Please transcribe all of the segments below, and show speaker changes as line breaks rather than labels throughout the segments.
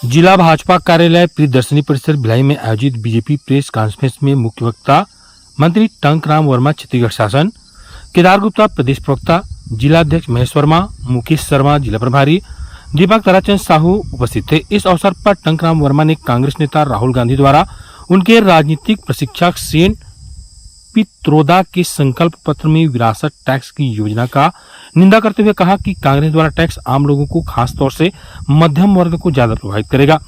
जिला भाजपा कार्यालय प्रियदर्शनी परिसर भिलाई में आयोजित बीजेपी प्रेस कॉन्फ्रेंस में मुख्य वक्ता मंत्री टंकराम वर्मा छत्तीसगढ़ शासन, केदार गुप्ता प्रदेश प्रवक्ता, जिला अध्यक्ष महेश वर्मा, मुकेश शर्मा जिला प्रभारी, दीपक ताराचंद साहू उपस्थित थे। इस अवसर पर टंकराम वर्मा ने कांग्रेस नेता राहुल गांधी द्वारा उनके राजनीतिक प्रशिक्षक सेन पित्रोदा के संकल्प पत्र में विरासत टैक्स की योजना का निंदा करते हुए कहा कि कांग्रेस द्वारा टैक्स आम लोगों को, खास तौर से मध्यम वर्ग को ज्यादा प्रभावित करेगा।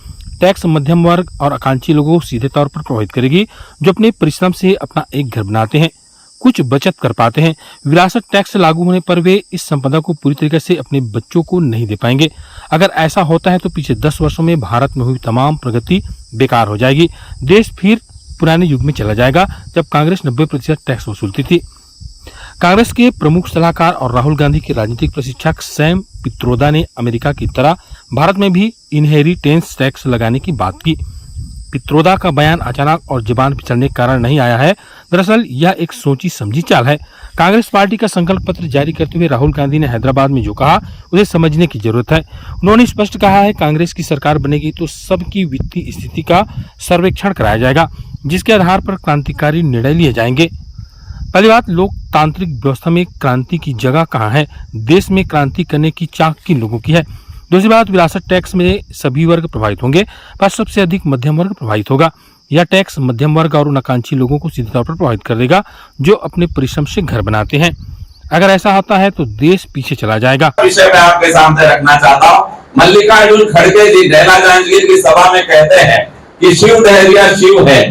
टैक्स मध्यम वर्ग और आकांक्षी लोगों को सीधे तौर पर प्रभावित करेगी, जो अपने परिश्रम से अपना एक घर बनाते हैं, कुछ बचत कर पाते हैं। विरासत टैक्स लागू होने पर वे इस संपदा को पूरी तरीके से अपने बच्चों को नहीं दे पाएंगे। अगर ऐसा होता है तो पिछले 10 वर्षों में भारत में हुई तमाम प्रगति बेकार हो जाएगी। देश फिर पुराने युग में चला जाएगा जब कांग्रेस 90% टैक्स वसूलती थी। कांग्रेस के प्रमुख सलाहकार और राहुल गांधी के राजनीतिक प्रशिक्षक सैम पित्रोदा ने अमेरिका की तरह भारत में भी इनहेरिटेंस टैक्स लगाने की बात की। पित्रोदा का बयान अचानक और जुबान फिसलने के कारण नहीं आया है। दरअसल यह एक सोची समझी चाल है। कांग्रेस पार्टी का संकल्प पत्र जारी करते हुए राहुल गांधी ने हैदराबाद में जो कहा उसे समझने की जरूरत है। उन्होंने स्पष्ट कहा है, कांग्रेस की सरकार बनेगी तो सबकी वित्तीय स्थिति का सर्वेक्षण कराया जाएगा, जिसके आधार पर क्रांतिकारी निर्णय लिए जाएंगे। पहली बात, लोकतांत्रिक व्यवस्था में क्रांति की जगह कहाँ है? देश में क्रांति करने की चाह किन लोगों की है? दूसरी बात, विरासत टैक्स में सभी वर्ग प्रभावित होंगे, पर सबसे अधिक मध्यम वर्ग प्रभावित होगा। यह टैक्स मध्यम वर्ग और आकांक्षी लोगों को सीधे तौर पर प्रभावित करेगा, जो अपने परिश्रम से घर बनाते हैं। अगर ऐसा होता है तो देश पीछे चला जाएगा।
विषय में आपके सामने रखना चाहता हूँ। मल्लिकार्जुन खड़गे जी डैला जांजगीर की सभा में कहते हैं कि शिव डहरिया शिव है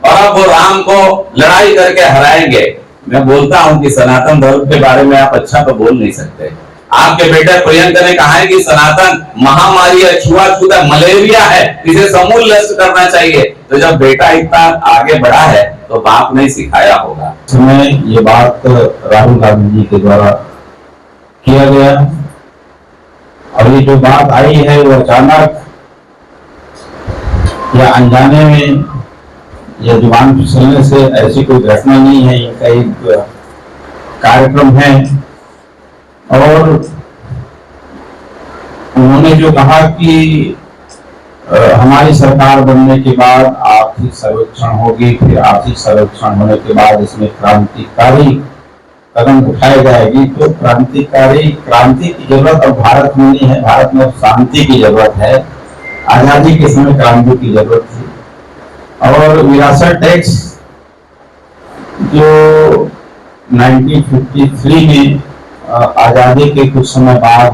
और अब वो राम को लड़ाई करके हराएंगे। मैं बोलता हूं कि सनातन धर्म के बारे में आप अच्छा तो बोल नहीं सकते। आपके बेटे प्रियंक ने कहा है कि सनातन महामारी है, छुआछूत है, मलेरिया है, इसे समूल नष्ट करना चाहिए। तो जब बेटा इतना आगे बढ़ा है तो बाप ने सिखाया होगा।
समय ये बात राहुल गांधी जी के द्वारा किया गया और ये जो बात आई है वो अचानक या अनजाने में या जुबान फिसलने से ऐसी कोई घटना नहीं है। इनका एक कार्यक्रम है और उन्होंने जो कहा कि हमारी सरकार बनने के बाद आर्थिक सर्वेक्षण होगी, फिर आर्थिक सर्वेक्षण होने के बाद इसमें क्रांतिकारी कदम उठाई जाएगी। तो क्रांति की जरूरत अब भारत में नहीं है। भारत में शांति की जरूरत है। आजादी के समय क्रांति की जरूरत थी। और विरासत टैक्स जो 1953 में आजादी के कुछ समय बाद